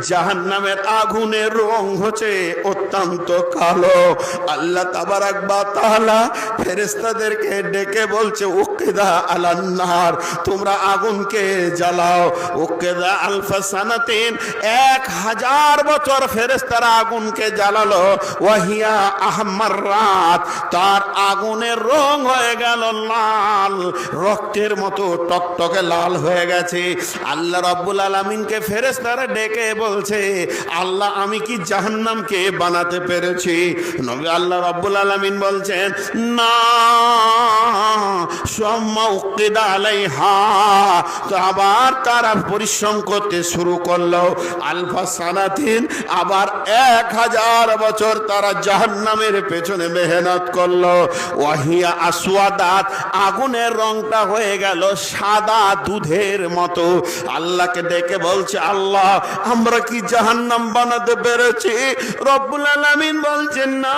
জাহান্নামের আগুনের রং হচ্ছে অত্যন্ত কালো। আল্লাহ তাবারাক ওয়া তাআলা ফেরেশতাদেরকে ডেকে বলছে উকিদা আলান্নার, তোমরা আগুনকে জ্বালাও। উকিদা আলফা সানাতিন, 1000 বছর ফেরেশতারা আগুনকে জ্বালালো। ওয়াহিয়া আহমাররাত, তার আগুনের রং হয়ে গেল লাল, রক্তের মতো টকটকে লাল হয়ে গেছে। আল্লাহ রাব্বুল আলামিনকে ফেরেশতারা ডেকে বলছে আল্লাহ আমি কি জাহান্নামকে বানাতে পেরেছি? নবী আল্লাহ রাব্বুল আলামিন বলছেন না, সুম্মা উকিদা আলাইহা, তো আবার তারা পরিশ্রম করতে শুরু করলো। আলফা সানাতিন, আবার 1000 বছর তারা জাহান্নামের পেছনে মেহনত করলো। ওয়াহিয়া আসওয়াদাত, আগুনের রংটা হয়ে গেল সাদা দুধের মতো। আল্লাহকে ডেকে বলছে আল্লাহ আমরা কি জাহান্নাম বানাতে পেরেছি? রব্বুল আলামিন বলছেন না,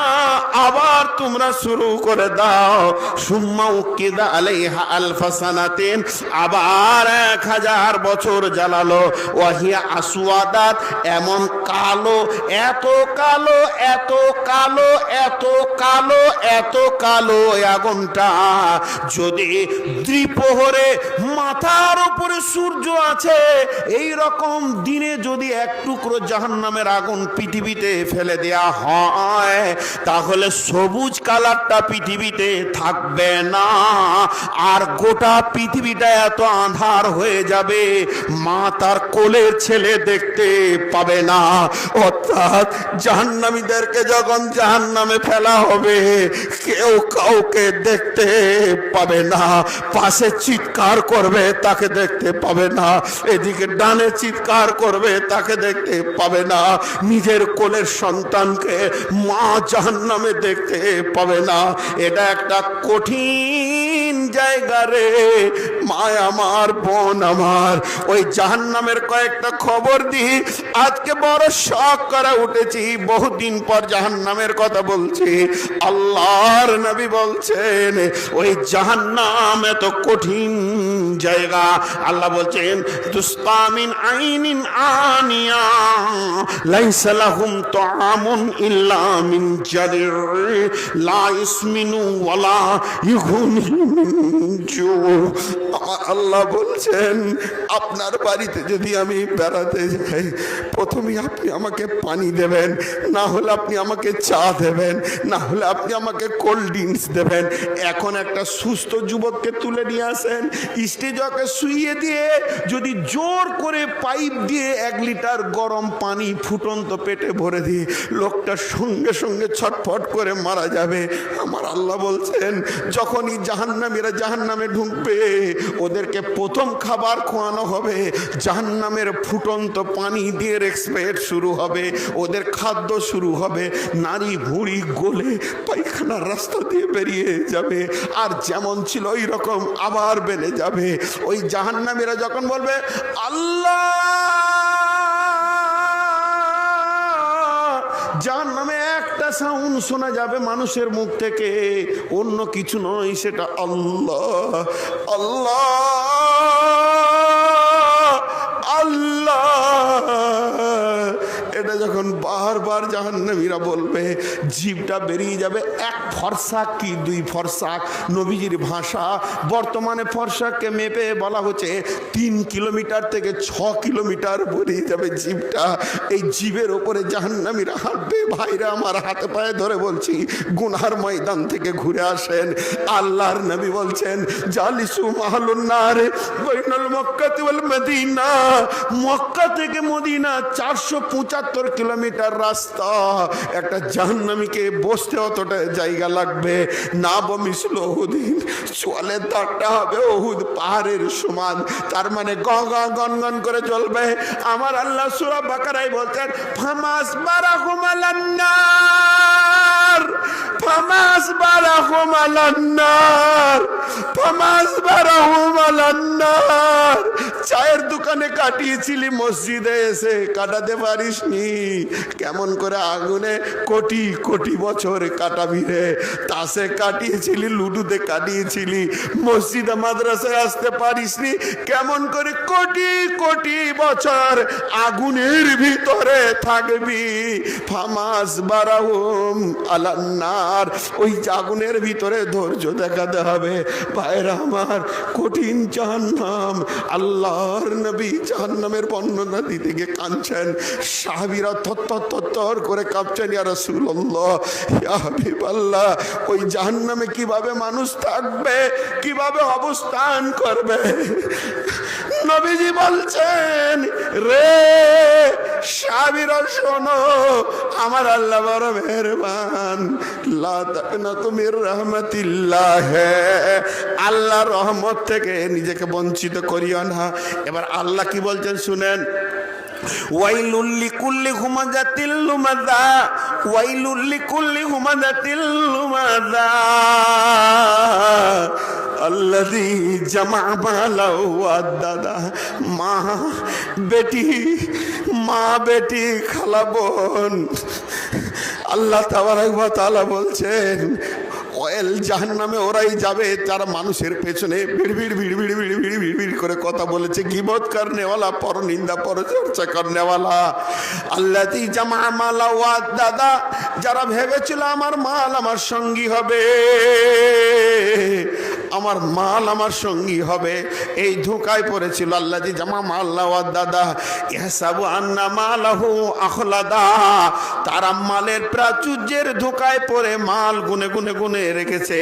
আবার তোমরা শুরু করে দাও। সুম্মা উকিদা আলাইহা আলফা সানাতিন, আবার 1000 বছর জ্বালালো। ওয়াহিয়া আসওয়াদাত, এমন কালো, এত কালো, এত কালো, এত কালো, এত কালো আগুনটা, যদি দ্বিপ্রহরে মাথার উপরে সূর্য আছে এই রকম দিনে যদি এক টুকরো জাহান্নামের আগুন পৃথিবীতে ফেলে দেয়া হয় তাহলে সবুজ কালারটা পৃথিবীতে থাকবে না, আর গোটা পৃথিবীটা এত আঁধার হয়ে যাবে মা তার কোলের ছেলে দেখতে পাবে না। অর্থাৎ জাহান্নামীদেরকে যখন জাহান্নামে ফেলা হবে কেউ কাউকে দেখতে পাবে না, পাশে চিৎকার করবে তাকে দেখতে পাবে না, এদিকে ডানে চিৎকার করবে তাকে দেখতে পাবে না, নিজের কোলের সন্তানকে মা জাহান্নামে দেখতে পাবে না। এটা একটা কঠিন জায়গা রে মা আমার, বোন আমার। ওই জাহান্নামের কয়েকটা খবর দিই, আজকে বড় শখ করে উঠেছি, বহুদিন পর জাহান্নামের কথা বলছি। আল্লাহর নবী বলছেন ওই জাহান্নাম এত কঠিন জায়গা। আল্লাহ বলছেন তুসকা মিন আইনিন আনিয়া লাইসা লাহুম তাআমুন ইল্লা মিন জারির লা ইসমিনু ওয়ালা ইগুনি মিন জু। আল্লাহ বলছেন আপনার বাড়িতে যদি আমি বেড়াতে যাই প্রথমেই আপনি আমাকে পানি দেবেন, না হলে আপনি আমাকে চা দেবেন, না হলে আপনি আমাকে কোল্ড ড্রিঙ্কস দেবেন। এখন একটা সুস্থ যুবককে তুলে নিয়ে আসেন, স্টেজকে শুইয়ে দিয়ে যদি জোর করে পাইপ দিয়ে 1 লিটার গরম পানি ফুটন্ত পেটে ভরে দিয়ে লোকটা সঙ্গে সঙ্গে ছটফট করে মারা যাবে। আমার আল্লাহ বলছেন যখনই জাহান্নামীরা জাহান্নামে ঢুকবে ওদেরকে প্রথম খাবার খোয়ানো হবে জাহান্নামের ফুটন্ত পানি দিয়ে এক্সপেরিয়েন্স শুরু হবে, ওদের খাদ্য শুরু হবে, নারী ভুঁড়ি গলে পায়খানার রাস্তা দিয়ে বেরিয়ে যাবে, আর যেমন ছিল ওই রকম আবার বেড়ে যাবে। ওই জাহান্নামীরা যখন বলবে আল্লাহ, জাহান্নামে একটা সাউন্ড শোনা যাবে মানুষের মুখ থেকে, অন্য কিছু নয়, সেটা আল্লাহ আল্লাহ আল্লাহ। এটা যখন বারবার জাহান্নামীরা বলবে জিভটা বেরিয়ে যাবে। 1 ফরসাক কি 2 ফরসাক, নবীজির ভাষা। বর্তমানে ফরসাককে মেপে বলা হচ্ছে 3 কিলোমিটার থেকে 6 কিলোমিটার বেরিয়ে যাবে জিভটা। এই জিভের ওপরে জাহান্নামীরা হাঁটবে। ভাইরা আমার, হাতে পায়ে ধরে বলছি গুনার ময়দান থেকে ঘুরে আসেন। আল্লাহর নবী বলছেন জালিসু মাহলুন নার বাইনাল মক্কাতি ওয়াল মদিনা, মক্কা থেকে মদিনা 475 কিলোমিটার রাস্তা। একটা জাহান্নামীকে বসতে অতটা জায়গা লাগবে না। বমিসল উহুদিন, চলে দাঁড়টা হবে উহুদ পাহাড়ের সমান। তার মানে গন করে চলবে। আমার আল্লাহ সূরা বাকারায় বলছেন ফামাস বারাহুম আলান্নার, النار فما أصبرهم على النار فما أصبرهم على النار চায়ের দোকানে কাটিয়েছিলি, মসজিদে এসে কাটাতে পারিসনি। কেমন করে আগুনে কোটি কোটি বছর কাটাবি রে? তাসে কাটিয়েছিলি, লুডুতে কাটিয়েছিলি, মসজিদে মাদ্রাসায় আসতে পারিসনি। কেমন করে কোটি কোটি বছর আগুনের ভিতরে থাকবি? ফামাস বারাহুম আলান্নার, ওই আগুনের ভিতরে ধৈর্য দেখাতে হবে। ভাইরা আমার, কঠিন জাহান্নাম। আল্লাহর নবী জাহান্নামের বর্ণনা দিতে গিয়ে কাঁদছেন, সাহাবীরা থরথর করে কাঁপছেন, ইয়া রাসূলুল্লাহ, ইয়া হাবিবাল্লাহ, ওই জাহান্নামে কিভাবে মানুষ থাকবে, কিভাবে অবস্থান করবে? নবীজি বলছেন, রে সাহাবীরা শোনো, আমার আল্লাহ বড় মেহেরবান, লা তাকনাতু মির রাহমাতিল্লাহ, আল্লাহর রহমত থেকে নিজেকে বঞ্চিত করিও না। এবার আল্লাহ কি বলছেন শুনেন, ওয়াইলুল লিকুল্লি হুমাযাতিল লুমাযা, ওয়াইলুল লিকুল্লি হুমাযাতিল লুমাযা আল্লাযী জামা মালাহু ওয়াদ্দাদা। মা বেটি, মা বেটি, খালা বোন, আল্লাহ তাবারক ওয়া তাআলা বলছেন, ওয়েল জাহান্নামে ওরাই যাবে যারা মানুষের পেছনে ভিড় ভিড় করে কথা বলেছে, গীবত করনেওয়ালা, পরনিন্দা পরচর্চা করনেওয়ালা। আল্লাযী জামা মালা ওয়াদ্দাদা, যারা ভেবেছিল আমার মাল আমার সঙ্গী হবে, আমার মাল আমার সঙ্গী হবে, এই ধোঁকায় পড়েছিল। আল্লাযী জামা মালা ওয়াদ্দাদা ইয়াহসাবু আন্না মালাহু আখলাদা, তারা মালের প্রাচুর্যের ধোঁকায় পড়ে মাল গুনে গুনে গুনে রেখেছে।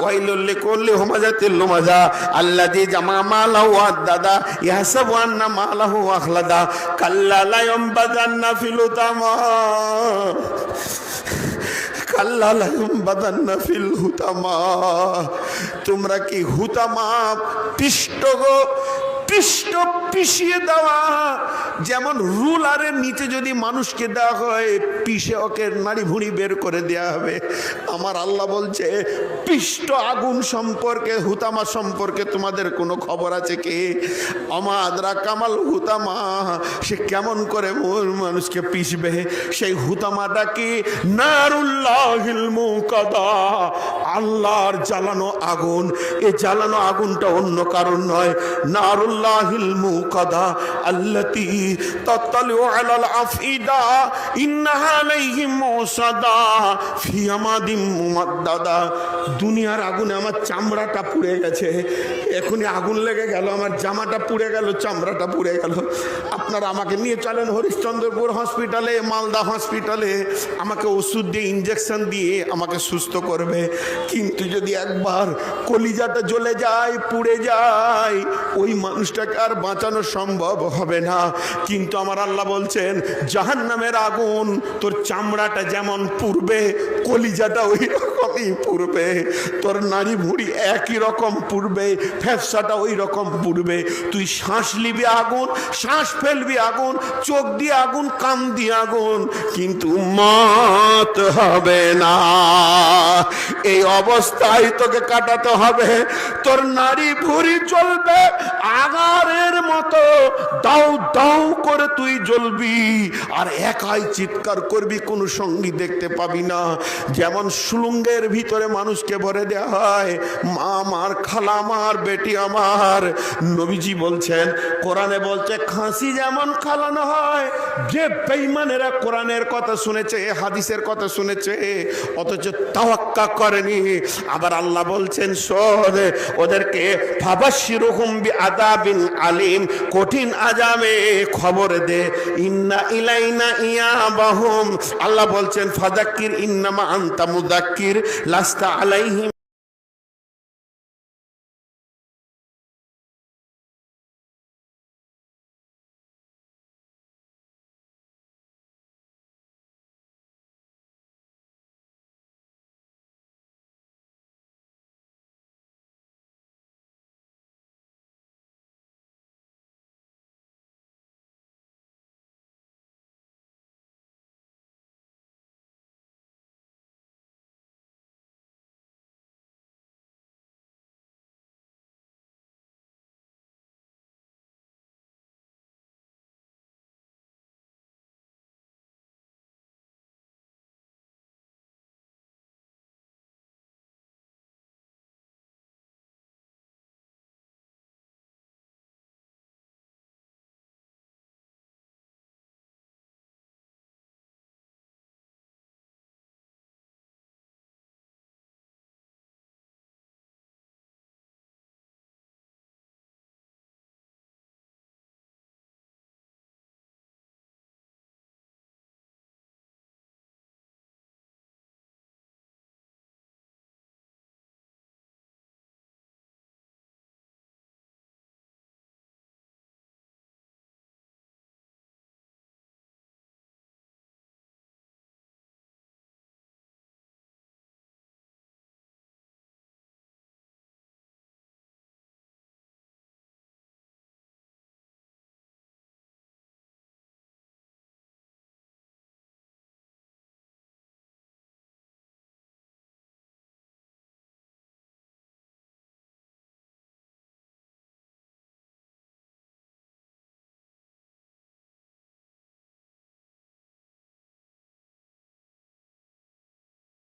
ওয়াইলুল লিকুল্লি হুমাযাতিল লুমাযা আল্লাযী জামা মালাহু ওয়াদ্দাদা ইয়াহসাবু আন্না মালাহু আখলাদা কাল্লা লা ইয়ানবাযান্না ফিল হুতামা, কাল্লা লা ইয়ানবাযান্না ফিল হুতামা। তোমরা কি হুতামা, পিষ্ট গো, পিষ্ট পিষিয়ে দেওয়া, যেমন রুলারের নিচে যদি মানুষকে দেওয়া হয়, পিষে ওকে নাড়ি ভুঁড়ি বের করে দেওয়া হবে। আমার আল্লাহ বলছে, পিষ্ট আগুন সম্পর্কে, হুতামা সম্পর্কে তোমাদের কোনো খবর আছে কি? আমাদরা কামাল হুতামা, সে কেমন করে মানুষকে পিষবে? সেই হুতামাটা কি? নারুল্লাহিল মুকাদা, আল্লাহর জ্বালানো আগুন। এই জ্বালানো আগুনটা অন্য কারণ নয়, নারুল্লাহিল মুকাদা আল্লাতী তাতালিউ আলাল আফিদা ইন্নাহা আলাইহিম মুসাদা ফি আমাদিম মুমাদ্দাদা। দুনিয়ার আগুনে আমার চামড়াটা পুড়ে গেছে, এখনই আগুন লেগে গেল, আমার জামাটা পুড়ে গেল, চামড়াটা পুড়ে গেল। আপনারা আমাকে নিয়ে চলেন হরিশ্চন্দ্রপুর হসপিটালে, মালদা হসপিটালে, আমাকে ওষুধ দিয়ে, ইঞ্জেকশন দিয়ে আমাকে সুস্থ করবে। কিন্তু যদি একবার কলিজাটা জ্বলে যায়, পুড়ে যায়, ওই মানুষটাকে আর বাঁচানো সম্ভব হবে না। কিন্তু আমার আল্লাহ বলছেন, জাহান্নামের আগুন তোর চামড়াটা যেমন পুড়বে, কলিজাটা ওই রকমই পুড়বে, তোর নাড়ি ভুঁড়ি একই রকম পুড়বে, ফ্যাপসাটা ওই রকম পুড়বে। তুই শ্বাস নিবি আগুন, শ্বাস ফেলবি আগুন, চোখ দিয়ে আগুন, কান দিয়ে আগুন, কিন্তু মত হবে না। এই অবস্থায় তোকে কাটাতে হবে। তোর নাড়ি ভুঁড়ি জ্বলবে আগারের মতো, দাউ দাউ করে তুই জ্বলবি, আর একাই চিৎকার করবি, কোনো সঙ্গী দেখতে পাবি না। যেমন সুলুঙ্গের ভিতরে মানুষকে ভরে দেওয়া হয়, মা আমার, খালা আমার, বেটি আমার। নবীজি বলছেন, কোরআনে বলছে, খাসি যেমন খালানো হয়। যে বেঈমানেরা কোরআনের কথা শুনেছে, হাদিসের কথা শুনেছে, অথচ তাওয়াক্কা করেনি, আবার আল্লাহ বলছেন, শোন, ওদেরকে ফাবাশশিরহুম বিআযাবিন আলিম, কঠিন আযাবে খবর দে। ইন্না ইলাইনা ইয়াবাহুম, আল্লাহ বলছেন, ফাযাক্কির ইন্নামা আনতা মুযাক্কির লাস্তা আলাইহিম